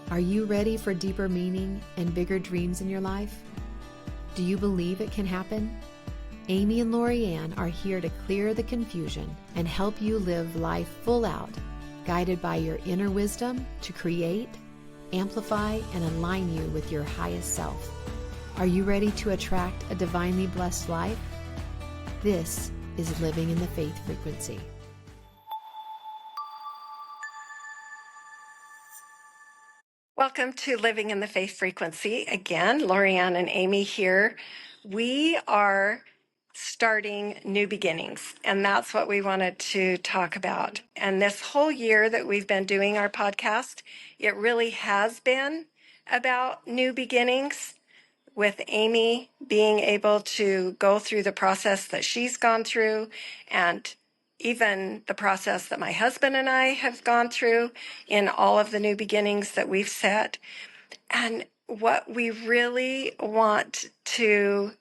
Are you ready for deeper meaning and bigger dreams in your life? Do you believe it can happen? Amy and LoriAnn are here to clear the confusion and help you live life full out, guided by your inner wisdom to create, amplify, and align you with your highest self. Are you ready to attract a divinely blessed life? This is Living in the Faith Frequency. Welcome to Living in the Faith Frequency. Again, LoriAnn and Amy here. We are starting new beginnings, and that's what we wanted to talk about. And this whole year that we've been doing our podcast, it really has been about new beginnings, with Amy being able to go through the process that she's gone through, and even the process that my husband and I have gone through in all of the new beginnings that we've set. And what we really want to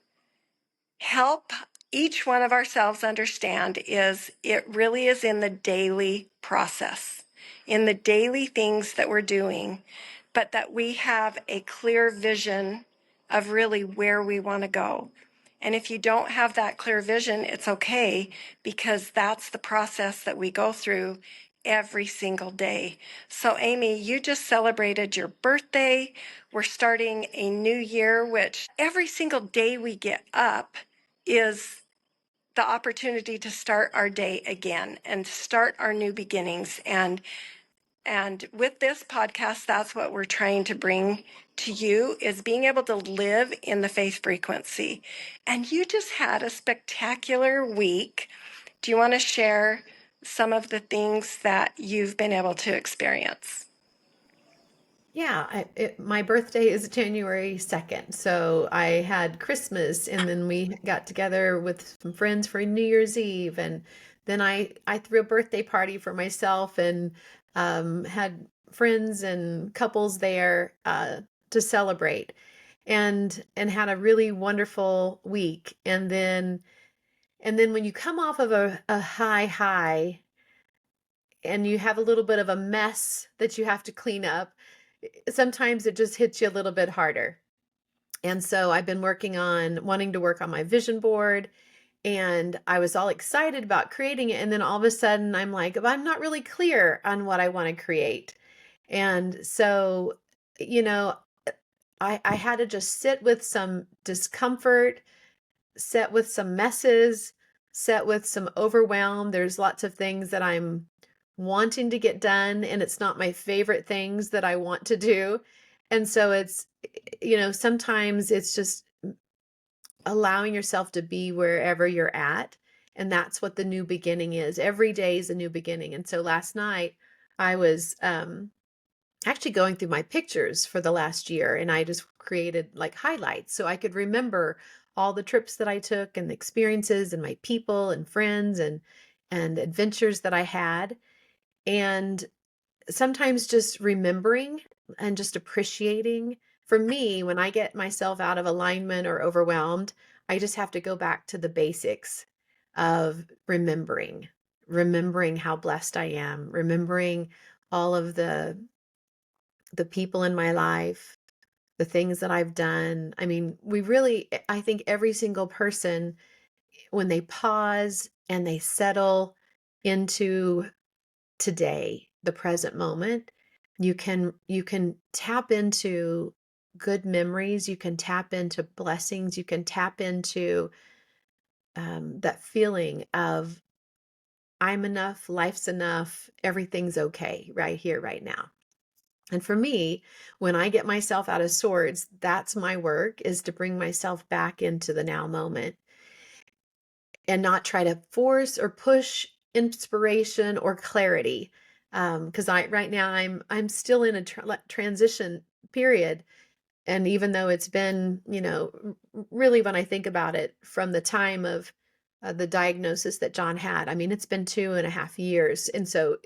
help each one of ourselves understand is it really is in the daily process, in the daily things that we're doing, but that we have a clear vision of really where we want to go. And if you don't have that clear vision, it's okay, because that's the process that we go through every single day. So Amy, you just celebrated your birthday. We're starting a new year, which every single day we get up is the opportunity to start our day again and start our new beginnings. And with this podcast, that's what we're trying to bring to you, is being able to live in the faith frequency. And you just had a spectacular week. Do you want to share some of the things that you've been able to experience? Yeah, my birthday is January 2nd. So I had Christmas, and then we got together with some friends for New Year's Eve. And then I threw a birthday party for myself and had friends and couples there to celebrate, and had a really wonderful week. And then when you come off of a high and you have a little bit of a mess that you have to clean up, sometimes it just hits you a little bit harder. And so I've been wanting to work on my vision board, and I was all excited about creating it. And then all of a sudden I'm like, I'm not really clear on what I want to create. And so, you know, I had to just sit with some discomfort, sit with some messes, sit with some overwhelm. There's lots of things that I'm wanting to get done, and it's not my favorite things that I want to do. And so sometimes it's just allowing yourself to be wherever you're at. And that's what the new beginning is. Every day is a new beginning. And so last night I was actually going through my pictures for the last year, and I just created like highlights so I could remember all the trips that I took and the experiences and my people and friends and adventures that I had. And sometimes just remembering and just appreciating. For me, when I get myself out of alignment or overwhelmed, I just have to go back to the basics of remembering how blessed I am, remembering all of the people in my life, the things that I've done. I mean, I think every single person, when they pause and they settle into today, the present moment, you can tap into good memories, you can tap into blessings, you can tap into that feeling of I'm enough, life's enough, everything's okay right here, right now. And for me, when I get myself out of sorts, that's my work, is to bring myself back into the now moment and not try to force or push inspiration or clarity. Because right now I'm still in a transition period. And even though it's been, really, when I think about it, from the time of the diagnosis that John had, I mean, it's been 2.5 years. And so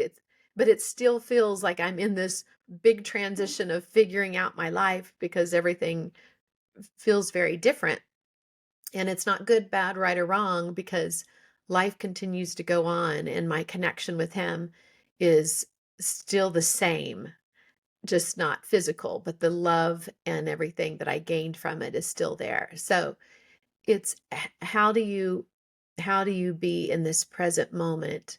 but it still feels like I'm in this big transition of figuring out my life, because everything feels very different. And it's not good, bad, right, or wrong, because life continues to go on, and my connection with him is still the same. just not physical, but the love and everything that I gained from it is still there. So it's how do you be in this present moment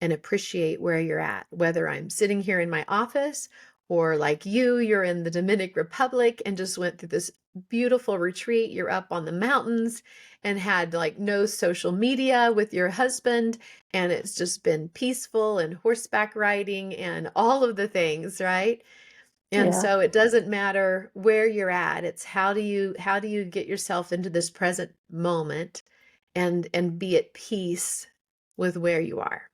and appreciate where you're at, whether I'm sitting here in my office or like you're in the Dominican Republic and just went through this beautiful retreat. You're up on the mountains and had like no social media with your husband, and it's just been peaceful and horseback riding and all of the things, right? And Yeah. so it doesn't matter where you're at. It's how do you get yourself into this present moment and be at peace with where you are.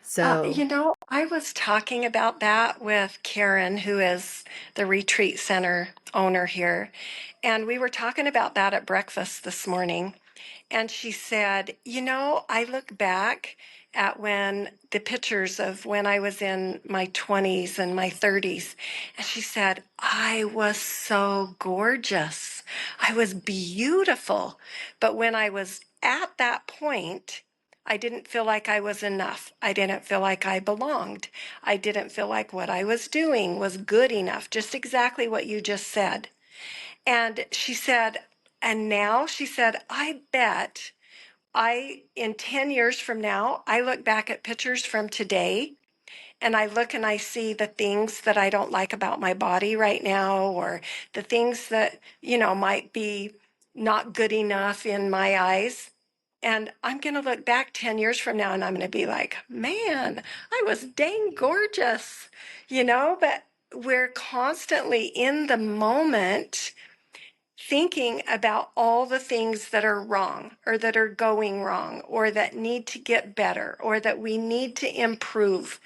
So, I was talking about that with Karen, who is the retreat center owner here. And we were talking about that at breakfast this morning. And she said, I look back at when the pictures of when I was in my 20s and my 30s. And she said, I was so gorgeous. I was beautiful. But when I was at that point, I didn't feel like I was enough. I didn't feel like I belonged. I didn't feel like what I was doing was good enough, just exactly what you just said. And she said, and now she said, I bet in 10 years from now, I look back at pictures from today and I look and I see the things that I don't like about my body right now, or the things that, might be not good enough in my eyes. And I'm going to look back 10 years from now and I'm going to be like, man, I was dang gorgeous, but we're constantly in the moment thinking about all the things that are wrong or that are going wrong or that need to get better or that we need to improve.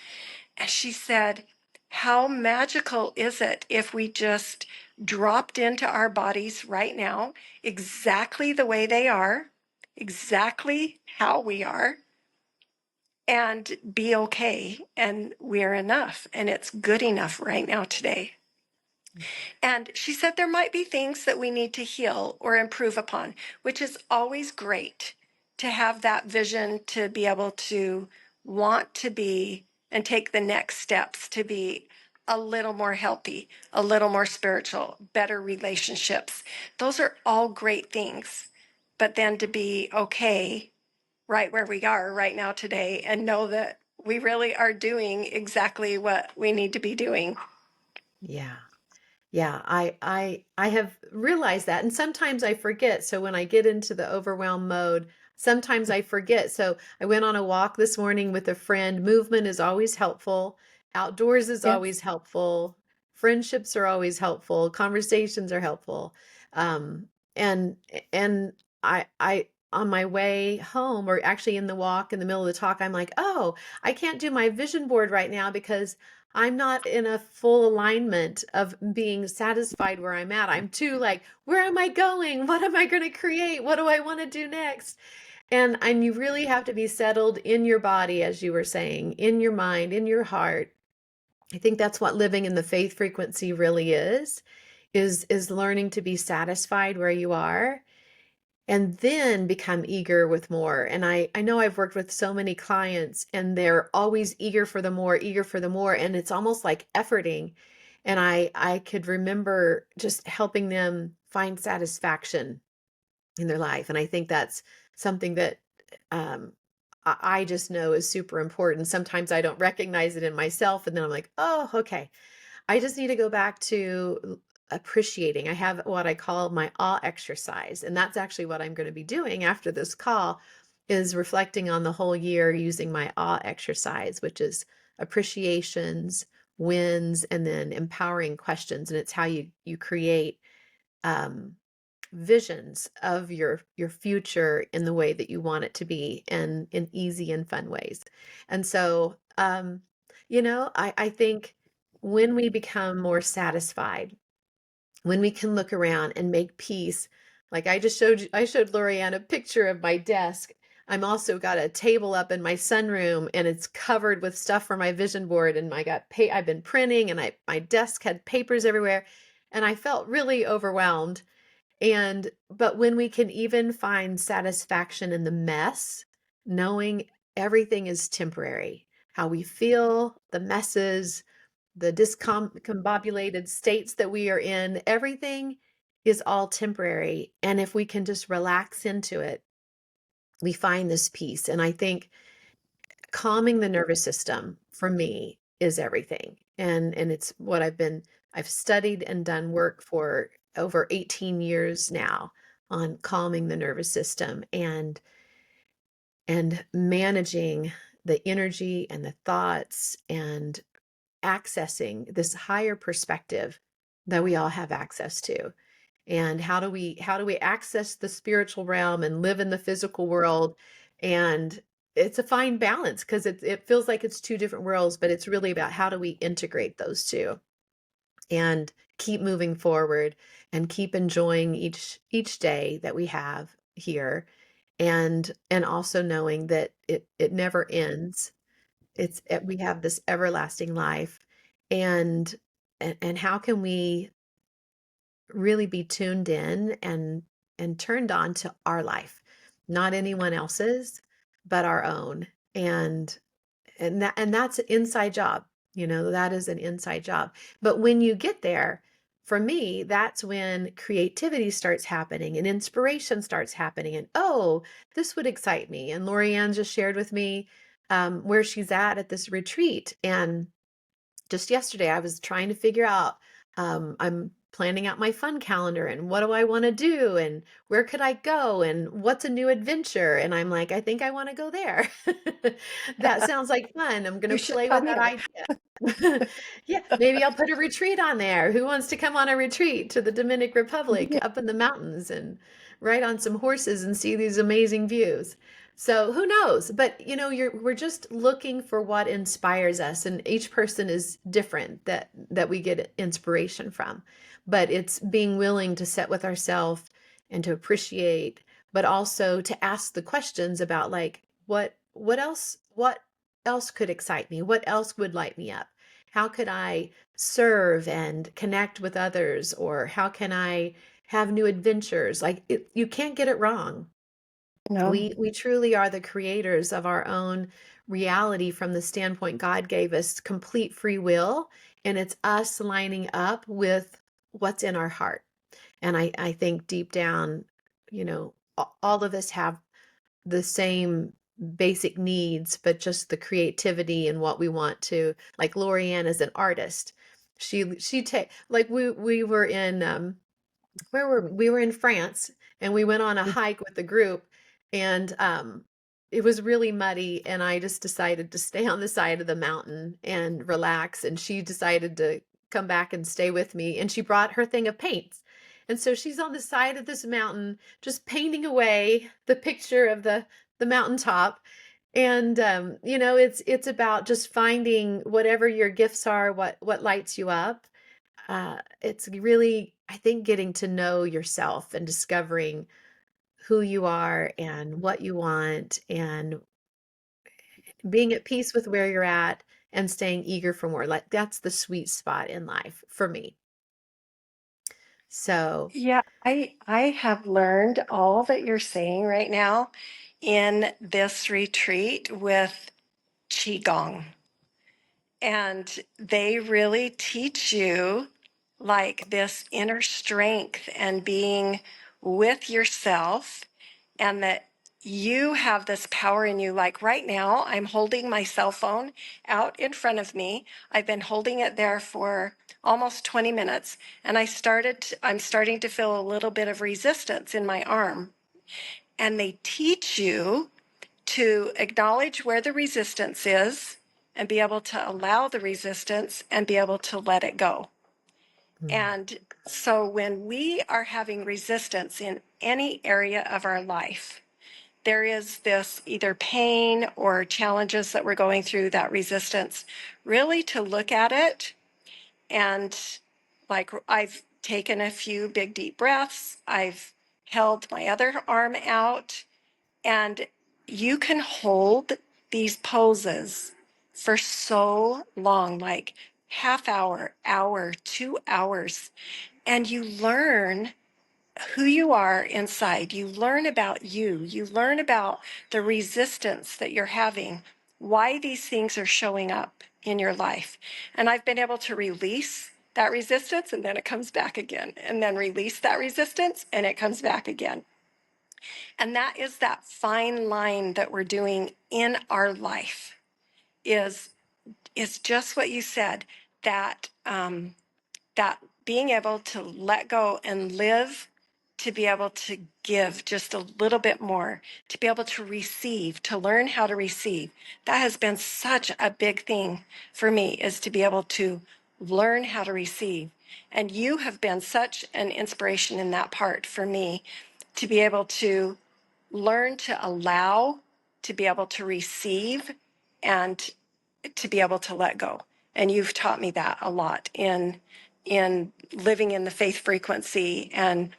And she said, how magical is it if we just dropped into our bodies right now, exactly the way they are, exactly how we are, and be okay? And we're enough. And it's good enough right now today. And she said there might be things that we need to heal or improve upon, which is always great to have that vision to be able to want to be and take the next steps to be a little more healthy, a little more spiritual, better relationships. Those are all great things. But then to be okay right where we are right now today and know that we really are doing exactly what we need to be doing. yeah. Yeah, I have realized that, and sometimes I forget. So when I get into the overwhelm mode, sometimes I forget. So I went on a walk this morning with a friend. Movement is always helpful. Outdoors is Yes. always helpful. Friendships are always helpful. Conversations are helpful. Um, and and I on my way home, or actually in the walk in the middle of the talk, I'm like, oh, I can't do my vision board right now because I'm not in a full alignment of being satisfied where I'm at. I'm too like, where am I going? What am I going to create? What do I want to do next? And you really have to be settled in your body, as you were saying, in your mind, in your heart. I think that's what living in the faith frequency really is learning to be satisfied where you are and then become eager with more. And I know I've worked with so many clients and they're always eager for the more, eager for the more. And it's almost like efforting. And I could remember just helping them find satisfaction in their life. And I think that's something that um, I just know is super important. Sometimes I don't recognize it in myself. And then I'm like, oh, okay. I just need to go back to appreciating. I have what I call my awe exercise, and that's actually what I'm going to be doing after this call is reflecting on the whole year using my awe exercise, which is appreciations, wins, and then empowering questions. And it's how you create um, visions of your future in the way that you want it to be and in easy and fun ways. And so I think when we become more satisfied, when we can look around and make peace, like I showed Loriann a picture of my desk. I'm also got a table up in my sunroom and it's covered with stuff for my vision board and I've been printing and my desk had papers everywhere and I felt really overwhelmed but when we can even find satisfaction in the mess, knowing everything is temporary, how we feel, the messes, the discombobulated states that we are in, everything is all temporary. And if we can just relax into it, we find this peace. And I think calming the nervous system for me is everything. And it's what I've studied and done work for over 18 years now on calming the nervous system and managing the energy and the thoughts and accessing this higher perspective that we all have access to. And how do we access the spiritual realm and live in the physical world? And it's a fine balance because it feels like it's two different worlds, but it's really about how do we integrate those two and keep moving forward and keep enjoying each day that we have here, and also knowing that it never ends. We have this everlasting life, and and how can we really be tuned in and turned on to our life, not anyone else's, but our own. And that's an inside job. That is an inside job. But when you get there, for me, that's when creativity starts happening and inspiration starts happening. And oh, this would excite me. And LoriAnn just shared with me where she's at this retreat. And just yesterday I was trying to figure out, I'm planning out my fun calendar and what do I want to do and where could I go and what's a new adventure, and I'm like, I think I want to go there. That sounds like fun. I'm going You to should play with come that here. idea. Yeah, maybe I'll put a retreat on there. Who wants to come on a retreat to the Dominican Republic Yeah. up in the mountains and ride on some horses and see these amazing views? So who knows? But we're just looking for what inspires us, and each person is different that we get inspiration from. But it's being willing to sit with ourselves and to appreciate, but also to ask the questions about, like, what else could excite me? What else would light me up? How could I serve and connect with others? Or how can I have new adventures? Like, you can't get it wrong. No. We truly are the creators of our own reality from the standpoint God gave us complete free will, and it's us lining up with what's in our heart. And I think deep down, all of us have the same basic needs, but just the creativity and what we want to, like LoriAnn is an artist. She take like we were in where we were in France, and we went on a hike with the group, and it was really muddy, and I just decided to stay on the side of the mountain and relax, and she decided to come back and stay with me, and she brought her thing of paints. And so she's on the side of this mountain just painting away the picture of the mountaintop. And it's about just finding whatever your gifts are, what lights you up. It's really, I think, getting to know yourself and discovering who you are and what you want, and being at peace with where you're at and staying eager for more. Like, that's the sweet spot in life for me. So, Yeah, I have learned all that you're saying right now in this retreat with Qigong. And they really teach you like this inner strength and being with yourself, and that you have this power in you. Like right now, I'm holding my cell phone out in front of me. I've been holding it there for almost 20 minutes, and I'm starting to feel a little bit of resistance in my arm. And they teach you to acknowledge where the resistance is and be able to allow the resistance and be able to let it go. mm, And so when we are having resistance in any area of our life, there is this either pain or challenges that we're going through, that resistance, really to look at it. And like, I've taken a few big deep breaths, I've held my other arm out, and you can hold these poses for so long, like half hour, 2 hours, and you learn who you are inside. You learn about you. You learn about the resistance that you're having why these things are showing up in your life. And I've been able to release that resistance, and then it comes back again, and then release that resistance, and it comes back again. And that is that fine line that we're doing in our life is just what you said, that that being able to let go and live, to be able to give just a little bit more, to be able to receive, to learn how to receive. That has been such a big thing for me, is to be able to learn how to receive. And you have been such an inspiration in that part for me, to be able to learn to allow, to be able to receive, and to be able to let go. And you've taught me that a lot in living in the faith frequency and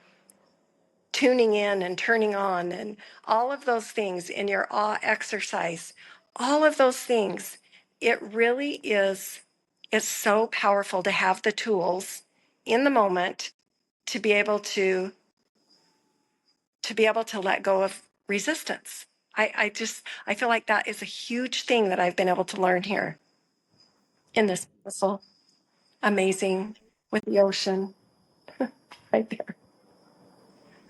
tuning in and turning on and all of those things in your awe exercise, all of those things. It really is, it's so powerful to have the tools in the moment to be able to let go of resistance. I feel like that is a huge thing that I've been able to learn here in this beautiful, amazing, with the ocean right there.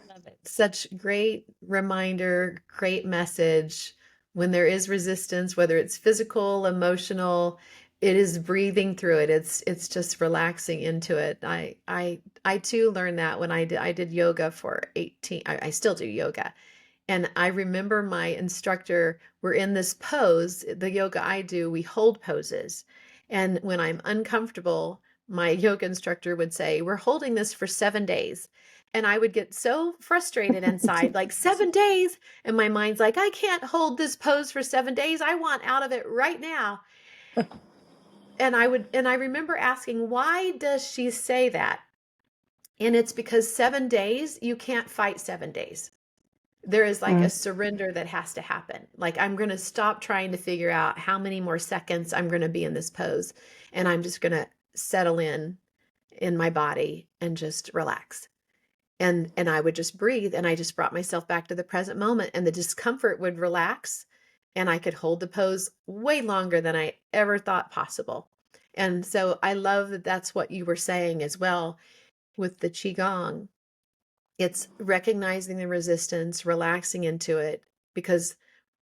Love it. Such great reminder, great message. When there is resistance, whether it's physical, emotional, it is breathing through it. It's just relaxing into it. I too learned that when I did yoga for 18. I still do yoga. And I remember my instructor, we're in this pose, the yoga I do, we hold poses. And when I'm uncomfortable, my yoga instructor would say, we're holding this for 7 days. And I would get so frustrated inside, like 7 days. And my mind's like, I can't hold this pose for 7 days. I want out of it right now. And I remember asking, why does she say that? And it's because 7 days, you can't fight 7 days. There is like a Mm. surrender that has to happen. Like, I'm going to stop trying to figure out how many more seconds I'm going to be in this pose. And I'm just going to settle in my body and just relax. And I would just breathe. And I just brought myself back to the present moment, and the discomfort would relax. And I could hold the pose way longer than I ever thought possible. And so I love that that's what you were saying as well with the Qigong. It's recognizing the resistance, relaxing into it, because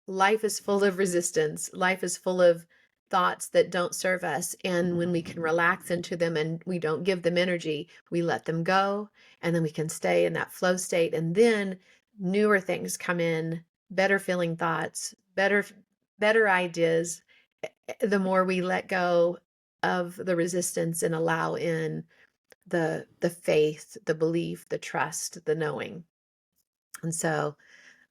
life is full of resistance. Life is full of thoughts that don't serve us. And when we can relax into them and we don't give them energy, we let them go. And then we can stay in that flow state. And then newer things come in, better feeling thoughts, better ideas. The more we let go of the resistance and allow in the faith, the belief, the trust, the knowing. And so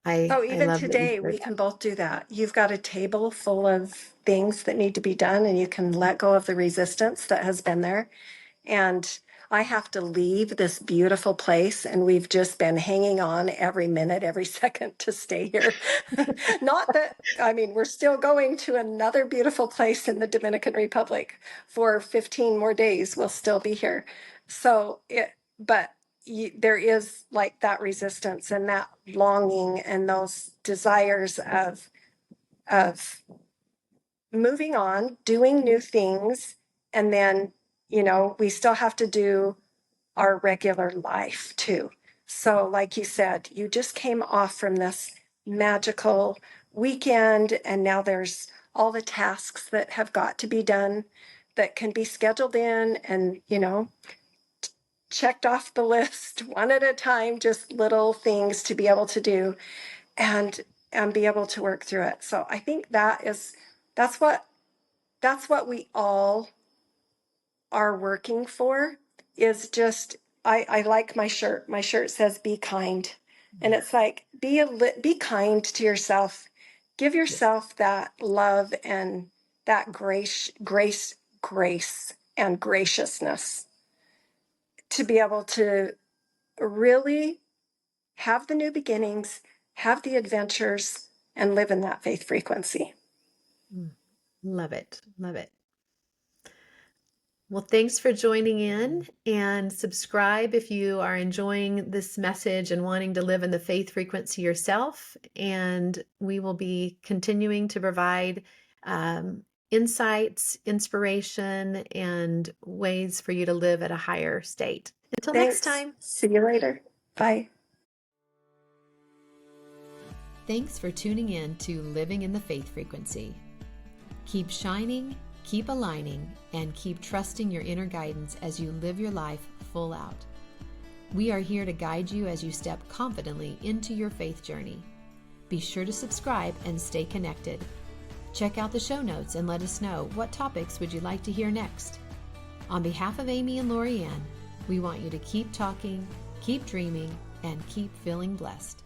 So I even love that you today, shared we that. can both do that. You've got a table full of things that need to be done, and you can let go of the resistance that has been there. And I have to leave this beautiful place, and we've just been hanging on every minute, every second to stay here. Not that, I mean, we're still going to another beautiful place in the Dominican Republic for 15 more days. We'll still be here. But there is like that resistance and that longing and those desires of moving on, doing new things, and then, we still have to do our regular life too. So, like you said, you just came off from this magical weekend, and now there's all the tasks that have got to be done that can be scheduled in and, checked off the list one at a time, just little things to be able to do and be able to work through it. So I think that's what we all are working for, is just, I like my shirt. My shirt says be kind. And it's like be kind to yourself. Give Yes. yourself that love and that grace and graciousness to be able to really have the new beginnings, have the adventures, and live in that faith frequency. Mm. Love it. Love it. Well, thanks for joining in, and subscribe if you are enjoying this message and wanting to live in the faith frequency yourself. And we will be continuing to provide insights, inspiration, and ways for you to live at a higher state. Until next Thanks. time. See you later. Bye. Thanks for tuning in to Living in the Faith Frequency. Keep shining, keep aligning, and keep trusting your inner guidance as you live your life full out. We are here to guide you as you step confidently into your faith journey. Be sure to subscribe and stay connected. Check out the show notes and let us know what topics would you like to hear next. On behalf of Amy and LoriAnn, we want you to keep talking, keep dreaming, and keep feeling blessed.